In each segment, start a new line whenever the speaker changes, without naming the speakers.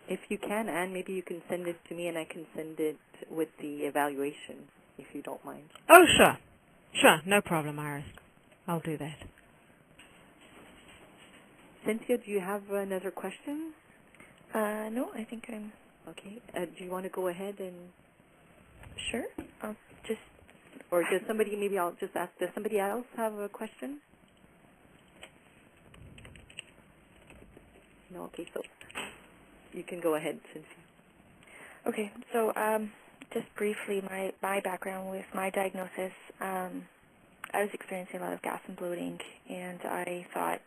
If you can, Anne, maybe you can send it to me and I can send it with the evaluation, if you don't mind.
Oh, sure. Sure, no problem, Iris. I'll do that.
Cynthia, do you have another question?
No, I think I'm...
Okay. Do you want to go ahead and...
Sure. I'll just...
Or does somebody, maybe I'll just ask, does somebody else have a question? No, okay, so you can go ahead, Cynthia.
Okay, so just briefly, my background with my diagnosis, I was experiencing a lot of gas and bloating, and I thought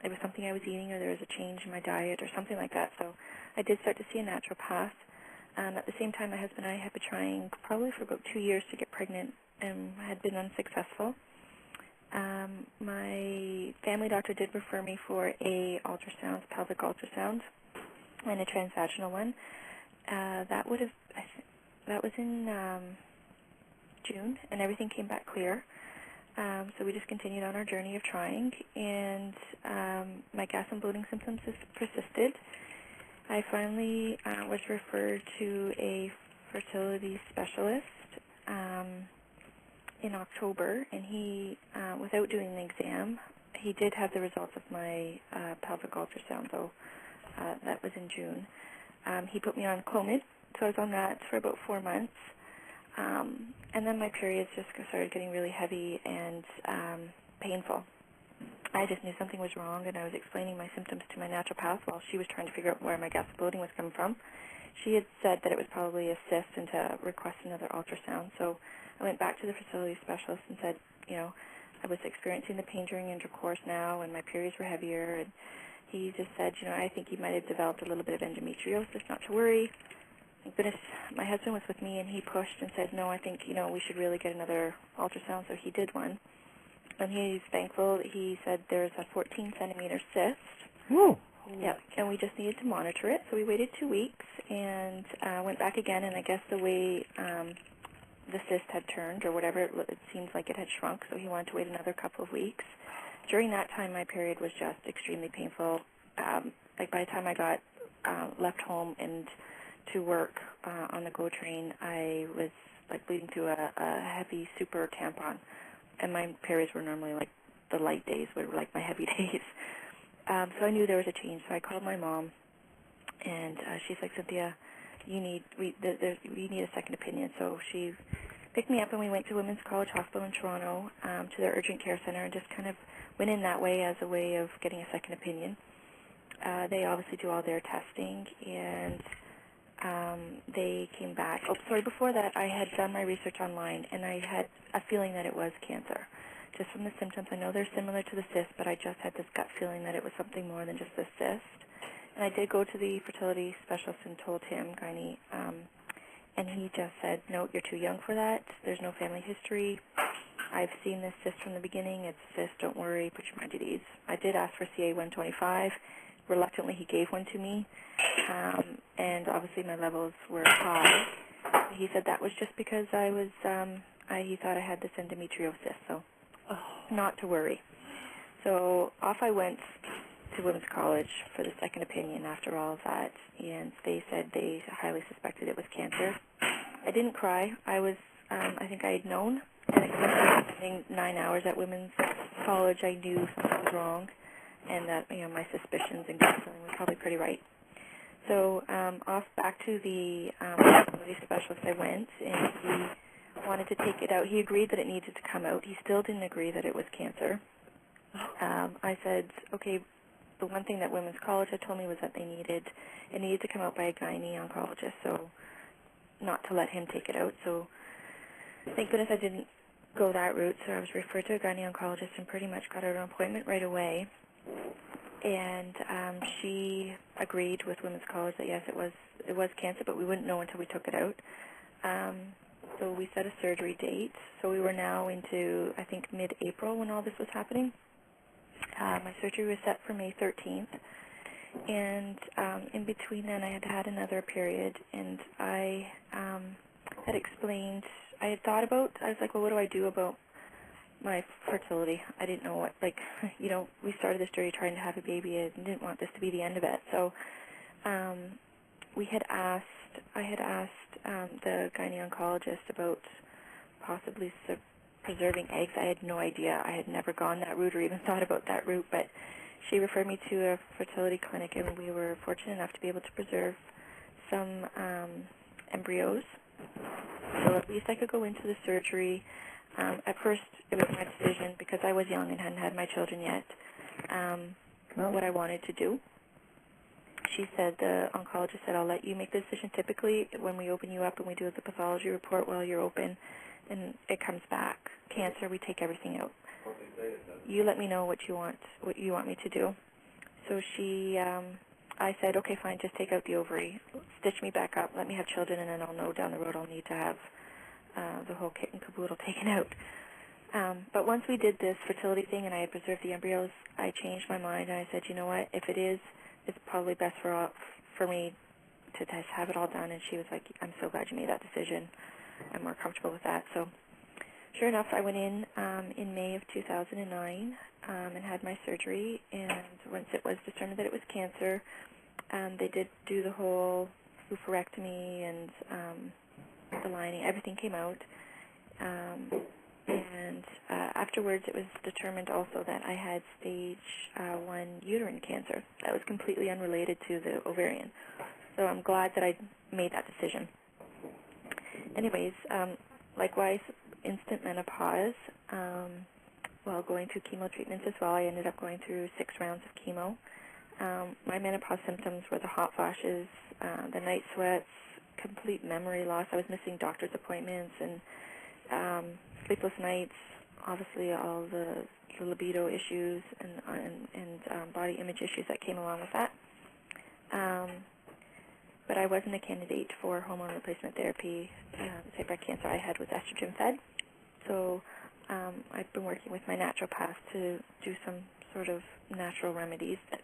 it was something I was eating, or there was a change in my diet or something like that. So I did start to see a naturopath. At the same time, my husband and I had been trying probably for about 2 years to get pregnant and had been unsuccessful. My family doctor did refer me for a ultrasound, pelvic ultrasound, and a transvaginal one. That was in June, and everything came back clear. So we just continued on our journey of trying, and my gas and bloating symptoms persisted. I finally was referred to a fertility specialist in October, and he, without doing the exam, he did have the results of my pelvic ultrasound, though that was in June. He put me on Clomid, so I was on that for about 4 months. And then my periods just started getting really heavy and painful. I just knew something was wrong, and I was explaining my symptoms to my naturopath while she was trying to figure out where my gas and bloating was coming from. She had said that it was probably a cyst and to request another ultrasound. So I went back to the fertility specialist and said, you know, I was experiencing the pain during intercourse now, and my periods were heavier. And he just said, you know, I think you might have developed a little bit of endometriosis, not to worry. Thank goodness my husband was with me, and he pushed and said, no, I think, you know, we should really get another ultrasound. So he did one. And he's thankful. He said there's a 14-centimeter cyst.
Ooh.
Yep, and we just needed to monitor it. So we waited 2 weeks and went back again, and I guess the way the cyst had turned or whatever, it seems like it had shrunk, so he wanted to wait another couple of weeks. During that time, my period was just extremely painful. Like by the time I got left home and to work on the GO train, I was like bleeding through a heavy super tampon. And my periods were normally like the light days were like my heavy days. So I knew there was a change. So I called my mom, and she's like, Cynthia, we need a second opinion. So she picked me up, and we went to Women's College Hospital in Toronto to their urgent care center, and just kind of went in that way as a way of getting a second opinion. They obviously do all their testing, and they came back. Oh, sorry, before that, I had done my research online, and I had a feeling that it was cancer. Just from the symptoms, I know they're similar to the cyst, but I just had this gut feeling that it was something more than just a cyst. And I did go to the fertility specialist and told him, gynae, and he just said, no, you're too young for that. There's no family history. I've seen this cyst from the beginning. It's a cyst. Don't worry. Put your mind at ease. I did ask for CA-125. Reluctantly, he gave one to me, and obviously my levels were high. He said that was just because I was, he thought I had this endometriosis, so not to worry. So off I went to Women's College for the second opinion after all of that, and they said they highly suspected it was cancer. I didn't cry. I was, I think I had known, and after spending 9 hours at Women's College, I knew something was wrong, and that, you know, my suspicions and gut feeling were probably pretty right. So off back to the fertility specialist I went, and he wanted to take it out. He agreed that it needed to come out. He still didn't agree that it was cancer. I said, okay, the one thing that Women's College had told me was that it needed to come out by a gynae oncologist, so not to let him take it out. So thank goodness I didn't go that route, so I was referred to a gynae oncologist and pretty much got an appointment right away. And she agreed with Women's College that yes, it was cancer, but we wouldn't know until we took it out. So we set a surgery date. So we were now into, I think, mid-April when all this was happening. My surgery was set for May 13th. And in between then, I had had another period, and I had explained, I had thought about, I was like, well, what do I do about my fertility? I didn't know what, like, you know, we started this journey trying to have a baby and didn't want this to be the end of it. So I had asked the gyne-oncologist about possibly preserving eggs. I had no idea. I had never gone that route or even thought about that route, but she referred me to a fertility clinic, and we were fortunate enough to be able to preserve some embryos. So at least I could go into the surgery. At first, it was my decision, because I was young and hadn't had my children yet, what I wanted to do. She said, the oncologist said, I'll let you make the decision. Typically, when we open you up and we do the pathology report while you're open and it comes back cancer, we take everything out. You let me know what you want me to do. So I said, okay, fine, just take out the ovary, stitch me back up, let me have children, and then I'll know down the road I'll need to have the whole kit and caboodle taken out. But once we did this fertility thing and I had preserved the embryos, I changed my mind and I said, you know what, if it is, it's probably best for me to just have it all done. And she was like, I'm so glad you made that decision. I'm more comfortable with that. So sure enough, I went in May of 2009 and had my surgery. And once it was determined that it was cancer, they did do the whole oophorectomy and the lining. Everything came out. And afterwards, it was determined also that I had stage 1 uterine cancer. That was completely unrelated to the ovarian. So I'm glad that I made that decision. Anyways, likewise, instant menopause. While going through chemo treatments as well, I ended up going through 6 rounds of chemo. My menopause symptoms were the hot flashes, the night sweats, complete memory loss. I was missing doctor's appointments and sleepless nights, obviously all the libido issues and body image issues that came along with that. But I wasn't a candidate for hormone replacement therapy. The type of cancer I had was estrogen fed. So I've been working with my naturopath to do some sort of natural remedies that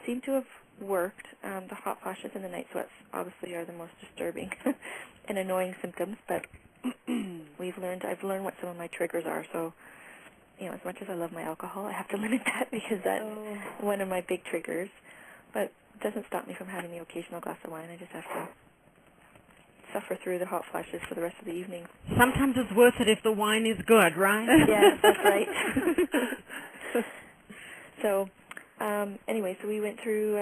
seem to have worked. The hot flashes and the night sweats obviously are the most disturbing and annoying symptoms, but I've learned what some of my triggers are. So, you know, as much as I love my alcohol, I have to limit that because that's one of my big triggers. But it doesn't stop me from having the occasional glass of wine. I just have to suffer through the hot flashes for the rest of the evening.
Sometimes it's worth it if the wine is good, right?
Yes, that's right. So, anyway, so we went through.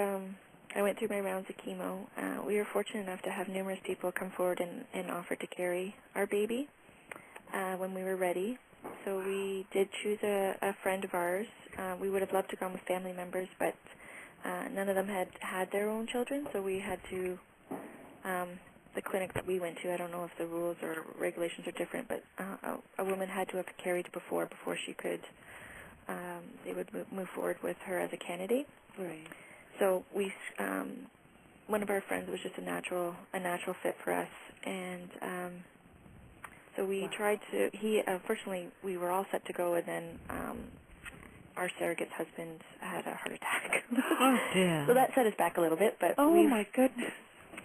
I went through my rounds of chemo. We were fortunate enough to have numerous people come forward and offer to carry our baby when we were ready. So we did choose a friend of ours. We would have loved to go with family members, but none of them had their own children, so we had to, the clinic that we went to, I don't know if the rules or regulations are different, but a woman had to have carried before she could, they would move forward with her as a candidate.
Right.
So we, one of our friends was just a natural fit for us, and so we tried to. Unfortunately, we were all set to go, and then our surrogate's husband had a heart attack.
Oh dear.
So that set us back a little bit, but
my goodness.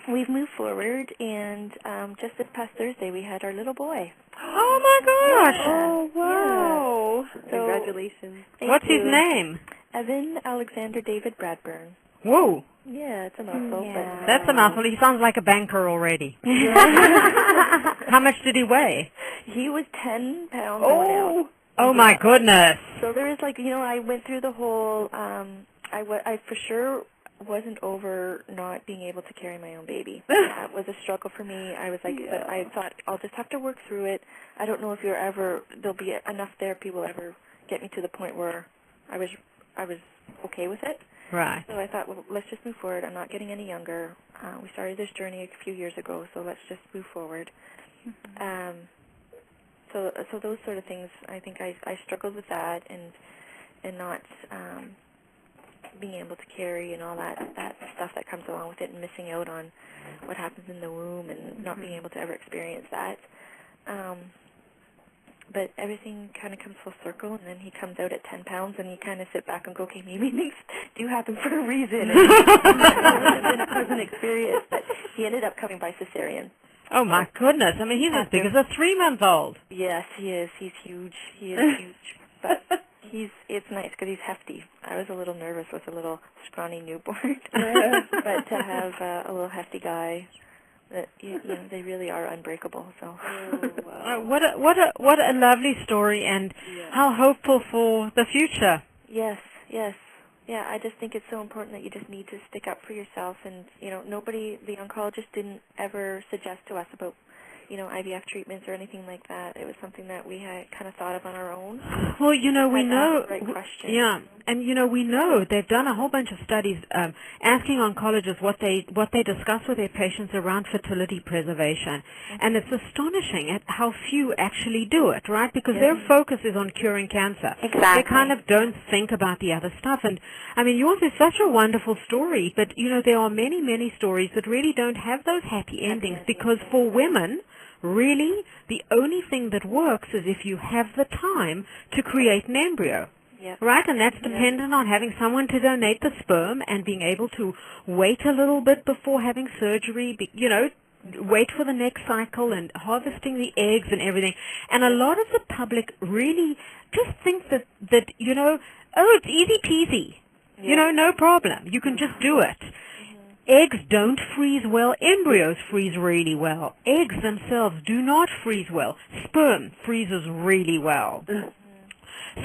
We've moved forward, and just this past Thursday we had our little boy.
Oh my gosh.
Oh wow.
Yeah. So,
congratulations.
What's his name?
Evan Alexander David Bradburn.
Whoa.
Yeah, it's a mouthful.
Yeah.
But,
That's a mouthful. He sounds like a banker already. How much did he weigh?
He was 10 pounds going out.
Oh my goodness.
So there is I went through the whole, I for sure wasn't over not being able to carry my own baby. That was a struggle for me. I was like, but I thought I'll just have to work through it. I don't know if there'll be enough therapy will ever get me to the point where I was okay with it.
Right.
So I thought, well, let's just move forward. I'm not getting any younger. We started this journey a few years ago, so let's just move forward. Mm-hmm. So those sort of things, I think I struggled with that and not being able to carry and all that stuff that comes along with it, and missing out on what happens in the womb and not being able to ever experience that. But everything kind of comes full circle, and then he comes out at 10 pounds, and you kind of sit back and go, okay, maybe things do happen for a reason. And it would have been a pleasant experience, but he ended up coming by cesarean.
Oh my goodness. I mean, he's as big as a 3-month-old.
Yes, he is. He's huge. He is huge. But It's nice because he's hefty. I was a little nervous with a little scrawny newborn, but to have a little hefty guy, that they really are unbreakable. So,
what a lovely story, and how hopeful for the future.
Yes. Yeah, I just think it's so important that you just need to stick up for yourself. And, nobody, the oncologist didn't ever suggest to us about, IVF treatments or anything like that. It was something that we had kind of thought of on our own.
Well, we know,
the right question.
yeah, and we know they've done a whole bunch of studies asking oncologists what they discuss with their patients around fertility preservation, and it's astonishing at how few actually do it, right? Because their focus is on curing cancer.
Exactly.
They kind of don't think about the other stuff. And I mean, yours is such a wonderful story, but there are many, many stories that really don't have those happy endings, because for women, really, the only thing that works is if you have the time to create an embryo.
Yep.
Right? And that's dependent on having someone to donate the sperm and being able to wait a little bit before having surgery, wait for the next cycle and harvesting the eggs and everything. And a lot of the public really just think that it's easy peasy. No problem. You can just do it. Eggs don't freeze well. Embryos freeze really well. Eggs themselves do not freeze well. Sperm freezes really well.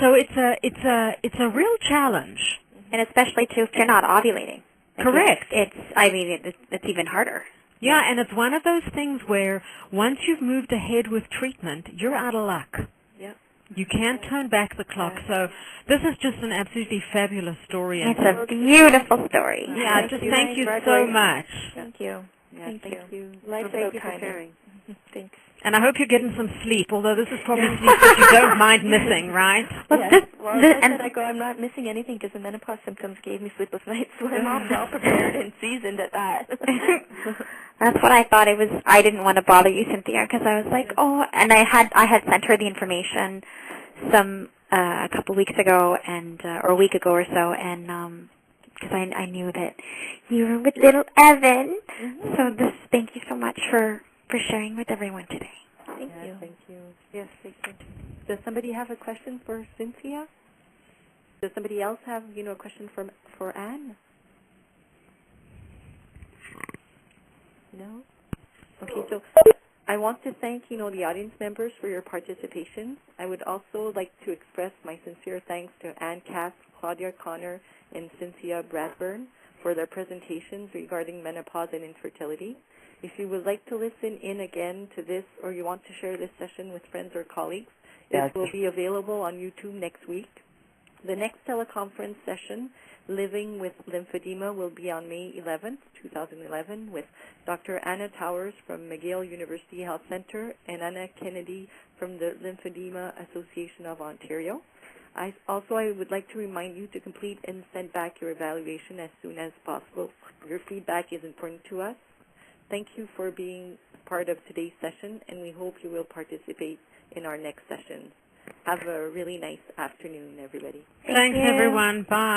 So it's a real challenge.
And especially too if you're not ovulating.
Correct.
It's even harder.
Yeah, and it's one of those things where once you've moved ahead with treatment, you're out of luck.
Yep.
You can't turn back the clock. So this is just an absolutely fabulous story.
It's a beautiful story.
Yeah, thank you so much.
Thank you.
Yeah, thank you.
Life's
Thank
about
you for
kindness.
sharing.
Thanks.
And I hope you're getting some sleep, although this is probably sleep that you don't mind missing, right?
I'm not missing anything because the menopause symptoms gave me sleepless nights, so I'm all well prepared and seasoned at that.
That's what I thought. I didn't want to bother you, Cynthia, because I was like, and I had sent her the information a couple weeks ago or a week ago or so, and because I knew that you were with little Evan. So thank you so much for sharing with everyone today.
Thank you.
Thank you. Yes, thank you. Does somebody have a question for Cynthia? Does somebody else have, a question for Anne? No? Okay, so I want to thank, the audience members for your participation. I would also like to express my sincere thanks to Anne Cass, Claudia Connor, and Cynthia Bradburn for their presentations regarding menopause and infertility. If you would like to listen in again to this, or you want to share this session with friends or colleagues, it will be available on YouTube next week. The next teleconference session, Living with Lymphedema, will be on May 11th, 2011, with Dr. Anna Towers from McGill University Health Center and Anna Kennedy from the Lymphedema Association of Ontario. I would like to remind you to complete and send back your evaluation as soon as possible. Your feedback is important to us. Thank you for being part of today's session, and we hope you will participate in our next session. Have a really nice afternoon, everybody.
Thanks, everyone. Bye.